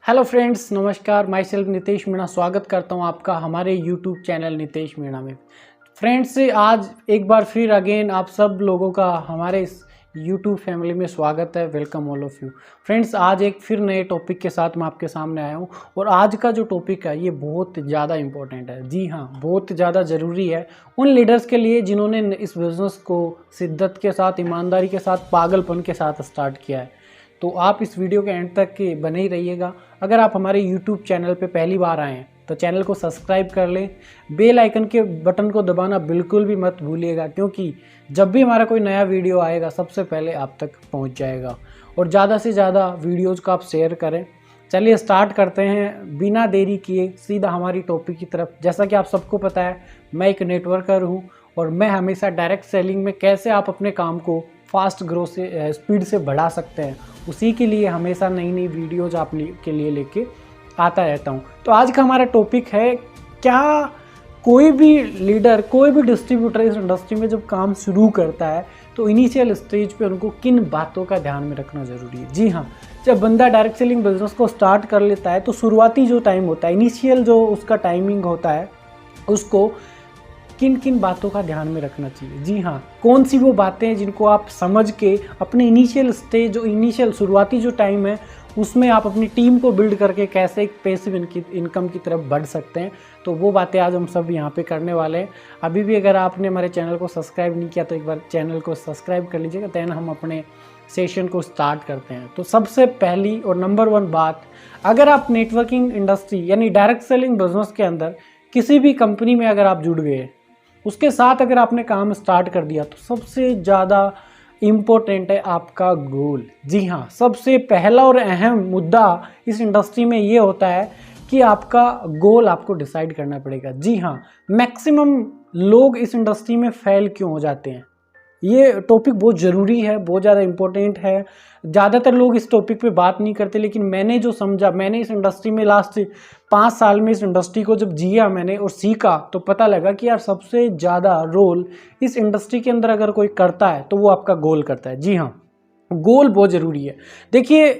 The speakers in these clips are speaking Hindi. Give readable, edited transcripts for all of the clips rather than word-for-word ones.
हेलो फ्रेंड्स, नमस्कार। माई सेल्फ नितेश मीणा स्वागत करता हूं आपका हमारे यूट्यूब चैनल नितेश मीणा में। फ्रेंड्स, आज एक बार फिर अगेन आप सब लोगों का हमारे इस यूट्यूब फैमिली में स्वागत है। Welcome all of you. Friends, आज एक फिर नए टॉपिक के साथ मैं आपके सामने आया हूं और आज का जो टॉपिक है ये बहुत ज़्यादा इम्पोर्टेंट है। जी हाँ, बहुत ज़्यादा ज़रूरी है उन लीडर्स के लिए जिन्होंने इस बिज़नेस को शिद्दत के साथ, ईमानदारी के साथ, पागलपन के साथ स्टार्ट किया है। तो आप इस वीडियो के एंड तक के बने ही रहिएगा। अगर आप हमारे यूट्यूब चैनल पे पहली बार आए हैं तो चैनल को सब्सक्राइब कर लें। बेल आइकन के बटन को दबाना बिल्कुल भी मत भूलिएगा, क्योंकि जब भी हमारा कोई नया वीडियो आएगा सबसे पहले आप तक पहुंच जाएगा। और ज़्यादा से ज़्यादा वीडियोज़ को आप शेयर करें। चलिए स्टार्ट करते हैं बिना देरी किए सीधा हमारी टॉपिक की तरफ। जैसा कि आप सबको पता है, मैं एक नेटवर्कर हूँ और मैं हमेशा डायरेक्ट सेलिंग में कैसे आप अपने काम को फास्ट ग्रो से स्पीड से बढ़ा सकते हैं, उसी के लिए हमेशा नई नई वीडियोज़ आप के लिए लेके आता रहता हूँ। तो आज का हमारा टॉपिक है, क्या कोई भी लीडर, कोई भी डिस्ट्रीब्यूटर इस इंडस्ट्री में जब काम शुरू करता है तो इनिशियल स्टेज पे उनको किन बातों का ध्यान में रखना ज़रूरी है। जी हाँ, जब बंदा डायरेक्ट सेलिंग बिजनेस को स्टार्ट कर लेता है तो शुरुआती जो टाइम होता है, इनिशियल जो उसका टाइमिंग होता है, उसको किन किन बातों का ध्यान में रखना चाहिए। जी हाँ, कौन सी वो बातें हैं जिनको आप समझ के अपने इनिशियल स्टेज, जो इनिशियल शुरुआती जो टाइम है, उसमें आप अपनी टीम को बिल्ड करके कैसे एक पैसिव इनकम की तरफ बढ़ सकते हैं। तो वो बातें आज हम सब यहाँ पे करने वाले हैं। अभी भी अगर आपने हमारे चैनल को सब्सक्राइब नहीं किया तो एक बार चैनल को सब्सक्राइब कर लीजिएगा। देन हम अपने सेशन को स्टार्ट करते हैं। तो सबसे पहली और नंबर 1 बात, अगर आप नेटवर्किंग इंडस्ट्री यानी डायरेक्ट सेलिंग बिजनेस के अंदर किसी भी कंपनी में अगर आप जुड़ गए, उसके साथ अगर आपने काम स्टार्ट कर दिया, तो सबसे ज़्यादा इम्पोर्टेंट है आपका गोल। जी हाँ, सबसे पहला और अहम मुद्दा इस इंडस्ट्री में ये होता है कि आपका गोल आपको डिसाइड करना पड़ेगा। जी हाँ, मैक्सिमम लोग इस इंडस्ट्री में फेल क्यों हो जाते हैं, ये टॉपिक बहुत ज़रूरी है, बहुत ज़्यादा इम्पोर्टेंट है। ज़्यादातर लोग इस टॉपिक पे बात नहीं करते, लेकिन मैंने जो समझा, मैंने इस इंडस्ट्री में लास्ट 5 साल में इस इंडस्ट्री को जब जिया मैंने और सीखा, तो पता लगा कि यार सबसे ज़्यादा रोल इस इंडस्ट्री के अंदर अगर कोई करता है तो वो आपका गोल करता है। जी हाँ, गोल बहुत ज़रूरी है। देखिए,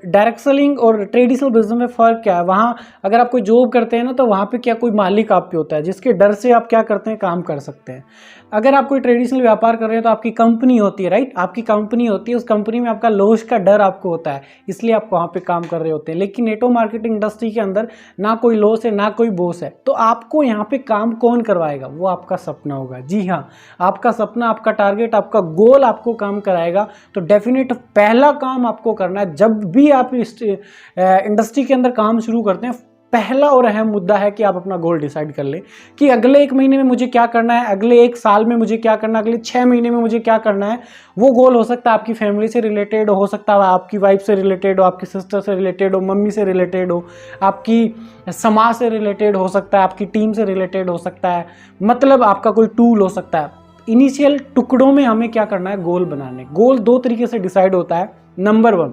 डायरेक्ट सेलिंग और ट्रेडिशनल बिजनेस में फ़र्क क्या है। वहाँ अगर आप कोई जॉब करते हैं ना, तो वहाँ पे क्या कोई मालिक आप पे होता है जिसके डर से आप क्या करते हैं, काम कर सकते हैं। अगर आप कोई ट्रेडिशनल व्यापार कर रहे हैं तो आपकी कंपनी होती है, राइट, आपकी कंपनी होती है, उस कंपनी में आपका लॉस का डर आपको होता है, इसलिए आप वहाँ पे काम कर रहे होते हैं। लेकिन नेटवर्क मार्केटिंग इंडस्ट्री के अंदर ना कोई लॉस है, ना कोई बॉस है, तो आपको यहाँ पे काम कौन करवाएगा, वो आपका सपना होगा। जी हाँ, आपका सपना, आपका टारगेट, आपका गोल आपको काम कराएगा। तो डेफिनेट पहला काम आपको करना है, जब भी आप इस इंडस्ट्री के अंदर काम शुरू करते हैं, पहला और अहम मुद्दा है कि आप अपना गोल डिसाइड कर लें कि अगले 1 महीने में मुझे क्या करना है, अगले 1 साल में मुझे क्या करना है, अगले 6 महीने में मुझे क्या करना है। वो गोल हो सकता है आपकी फैमिली से रिलेटेड, हो सकता है आपकी वाइफ से रिलेटेड हो, आपकी सिस्टर से रिलेटेड हो, मम्मी से रिलेटेड हो, आपकी समाज से रिलेटेड हो सकता है, आपकी टीम से रिलेटेड हो सकता है, मतलब आपका कोई टूल हो सकता है। इनिशियल टुकड़ों में हमें क्या करना है, गोल बनाने। गोल 2 तरीके से डिसाइड होता है। नंबर 1,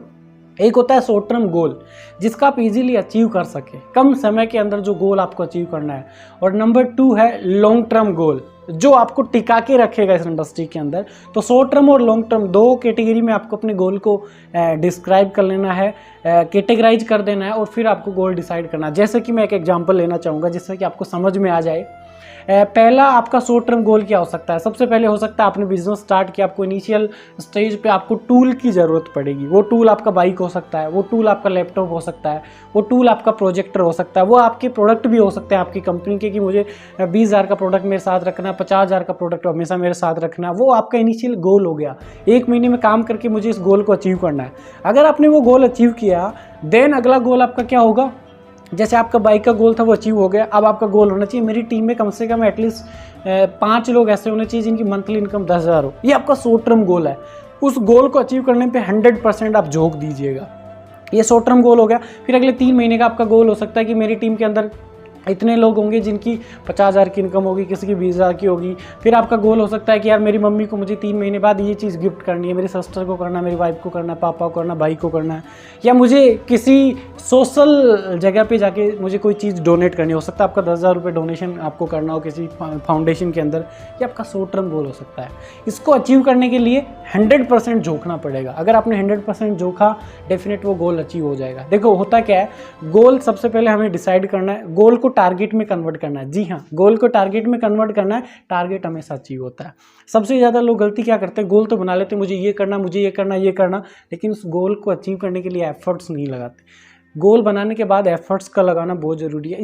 एक होता है शॉर्ट टर्म गोल, जिसका आप इजीली अचीव कर सके, कम समय के अंदर जो गोल आपको अचीव करना है। और नंबर 2 है लॉन्ग टर्म गोल, जो आपको टिका के रखेगा इस इंडस्ट्री के अंदर। तो शॉर्ट टर्म और लॉन्ग टर्म 2 कैटेगरी में आपको अपने गोल को डिस्क्राइब कर लेना है, कैटेगराइज कर देना है, और फिर आपको गोल डिसाइड करना है। जैसे कि मैं एक एग्जांपल लेना चाहूँगा जिससे कि आपको समझ में आ जाए। पहला आपका शॉर्ट टर्म गोल क्या हो सकता है। सबसे पहले हो सकता है आपने बिजनेस स्टार्ट किया, आपको इनिशियल स्टेज पे आपको टूल की ज़रूरत पड़ेगी। वो टूल आपका बाइक हो सकता है, वो टूल आपका लैपटॉप हो सकता है, वो टूल आपका प्रोजेक्टर हो सकता है, वो आपके प्रोडक्ट भी हो सकते हैं आपकी कंपनी के, कि मुझे 20,000 का प्रोडक्ट मेरे साथ रखना है, 50,000 का प्रोडक्ट हमेशा मेरे साथ रखना है। वो आपका इनिशियल गोल हो गया। 1 महीने में काम करके मुझे इस गोल को अचीव करना है। अगर आपने वो गोल अचीव किया, देन अगला गोल आपका क्या होगा। जैसे आपका बाइक का गोल था वो अचीव हो गया, अब आपका गोल होना चाहिए मेरी टीम में कम से कम एटलीस्ट 5 लोग ऐसे होने चाहिए जिनकी मंथली इनकम 10,000 हो। ये आपका शॉर्ट टर्म गोल है। उस गोल को अचीव करने पे 100% आप झोंक दीजिएगा। ये शॉर्ट टर्म गोल हो गया। फिर अगले 3 महीने का आपका गोल हो सकता है कि मेरी टीम के अंदर इतने लोग होंगे जिनकी 50,000 की इनकम होगी, किसी की 20,000 की होगी। फिर आपका गोल हो सकता है कि यार मेरी मम्मी को मुझे 3 महीने बाद ये चीज़ गिफ्ट करनी है, मेरी सिस्टर को करना है, मेरी वाइफ को करना है, पापा को करना, भाई को करना है, या मुझे किसी सोशल जगह पे जाके मुझे कोई चीज़ डोनेट करनी हो सकता है। आपका 10,000 रुपये डोनेशन आपको करना हो किसी फाउंडेशन के अंदर, ये आपका शॉर्ट टर्म गोल हो सकता है। इसको अचीव करने के लिए 100% झोंकना पड़ेगा। अगर आपने 100% झोंका, डेफिनेट वो गोल अचीव हो जाएगा। देखो होता क्या है, गोल सबसे पहले हमें डिसाइड करना है, गोल को टारगेट में कन्वर्ट करना है। जी हाँ, गोल को टारगेट में कन्वर्ट करना है, टारगेट हमेशा अचीव होता है। सबसे ज़्यादा लोग गलती क्या करते हैं, गोल तो बना लेते हैं, मुझे ये करना, मुझे ये करना, ये करना, लेकिन उस गोल को अचीव करने के लिए एफर्ट्स नहीं लगाते। गोल बनाने के बाद एफर्ट्स का लगाना बहुत ज़रूरी है।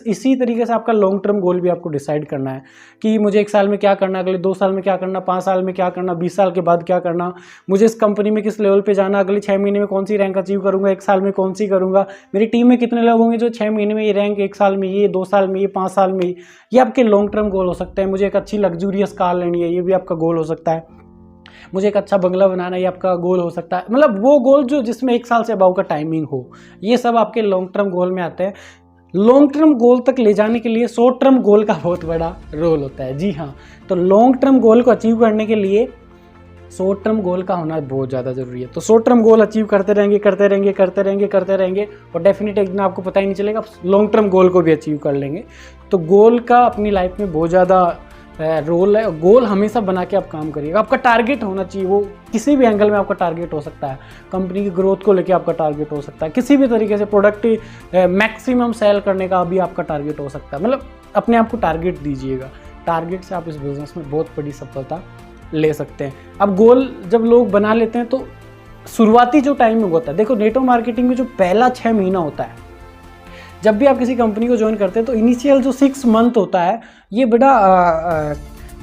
इसी तरीके से आपका लॉन्ग टर्म गोल भी आपको डिसाइड करना है कि मुझे 1 साल में क्या करना, अगले 2 साल में क्या करना, 5 साल में क्या करना, 20 साल के बाद क्या करना, मुझे इस कंपनी में किस लेवल पे जाना, अगले 6 महीने में कौन सी रैंक अचीव करूंगा, 1 साल में कौन सी करूंगा, मेरी टीम में कितने लोग होंगे जो 6 महीने में ये रैंक, 1 साल में ये, 2 साल में ये, 5 साल में ये आपके लॉन्ग टर्म गोल हो सकते हैं। मुझे एक अच्छी लग्जूरियस कार लेनी है, ये भी आपका गोल हो सकता है। मुझे एक अच्छा बंगला बनाना है, ये आपका गोल हो सकता है। मतलब वो गोल जो जिसमें 1 साल से अबाउ का टाइमिंग हो, ये सब आपके लॉन्ग टर्म गोल में आते हैं। लॉन्ग टर्म गोल तक ले जाने के लिए शॉर्ट टर्म गोल का बहुत बड़ा रोल होता है। जी हाँ, तो लॉन्ग टर्म गोल को अचीव करने के लिए शॉर्ट टर्म गोल का होना बहुत ज़्यादा ज़रूरी है। तो शॉर्ट टर्म गोल अचीव करते रहेंगे, करते रहेंगे, करते रहेंगे, करते रहेंगे, और डेफिनेट एक दिन आपको पता ही नहीं चलेगा, लॉन्ग टर्म गोल को भी अचीव कर लेंगे। तो गोल का अपनी लाइफ में बहुत ज़्यादा रोल है। गोल हमेशा बना के आप काम करिएगा। आपका टारगेट होना चाहिए, वो किसी भी एंगल में आपका टारगेट हो सकता है। कंपनी की ग्रोथ को लेके आपका टारगेट हो सकता है, किसी भी तरीके से प्रोडक्ट मैक्सिमम सेल करने का भी आपका टारगेट हो सकता है। मतलब अपने आप को टारगेट दीजिएगा, टारगेट से आप इस बिज़नेस में बहुत बड़ी सफलता ले सकते हैं। अब गोल जब लोग बना लेते हैं तो शुरुआती जो टाइम में होता है, देखो नेटवर्क मार्केटिंग में जो पहला 6 महीना होता है, जब भी आप किसी कंपनी को ज्वाइन करते हैं तो इनिशियल जो 6 मंथ होता है, ये बड़ा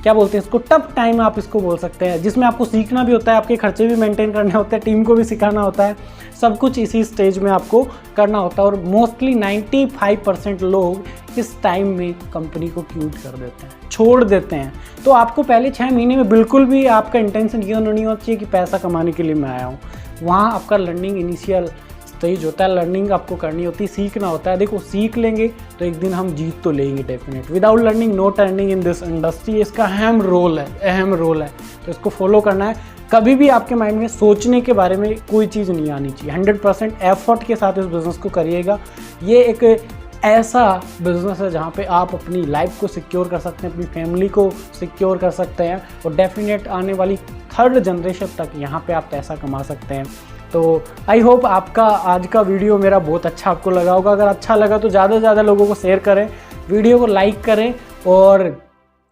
क्या बोलते हैं इसको, टफ टाइम आप इसको बोल सकते हैं, जिसमें आपको सीखना भी होता है, आपके खर्चे भी मेंटेन करने होते हैं, टीम को भी सिखाना होता है, सब कुछ इसी स्टेज में आपको करना होता है। और मोस्टली 95% लोग इस टाइम में कंपनी को क्यूट कर देते हैं, छोड़ देते हैं। तो आपको पहले 6 महीने में बिल्कुल भी आपका इंटेंशन ये नहीं होना चाहिए कि पैसा कमाने के लिए मैं आया हूँ। वहाँ आपका लर्निंग इनिशियल स्टेज होता है, लर्निंग आपको करनी होती है, सीखना होता है। देखो सीख लेंगे तो एक दिन हम जीत तो लेंगे definite. Without learning no turning in this industry, इसका अहम रोल है। तो इसको फॉलो करना है। कभी भी आपके माइंड में सोचने के बारे में कोई चीज़ नहीं आनी चाहिए। 100% एफर्ट के साथ इस बिज़नेस को करिएगा। ये एक ऐसा बिज़नेस है जहाँ पे आप अपनी लाइफ को सिक्योर कर सकते हैं, अपनी फैमिली को सिक्योर कर सकते हैं, और डेफिनेट आने वाली 3rd जनरेशन तक यहाँ पे आप पैसा कमा सकते हैं। तो आई होप आपका आज का वीडियो मेरा बहुत अच्छा आपको लगा होगा। अगर अच्छा लगा तो ज़्यादा से ज़्यादा लोगों को शेयर करें, वीडियो को लाइक करें, और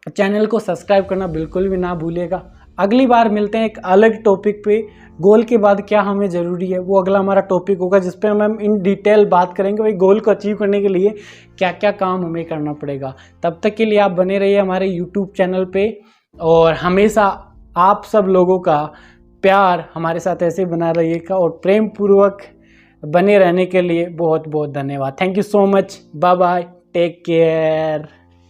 चैनल को सब्सक्राइब करना बिल्कुल भी ना भूलिएगा। अगली बार मिलते हैं एक अलग टॉपिक पे। गोल के बाद क्या हमें ज़रूरी है, वो अगला हमारा टॉपिक होगा, जिस पे हम इन डिटेल बात करेंगे भाई गोल को अचीव करने के लिए क्या क्या काम हमें करना पड़ेगा। तब तक के लिए आप बने रहिए हमारे यूट्यूब चैनल पे, और हमेशा आप सब लोगों का प्यार हमारे साथ ऐसे बना रहिएगा, और प्रेम पूर्वक बने रहने के लिए बहुत बहुत धन्यवाद। Thank you so much. Bye bye, take care.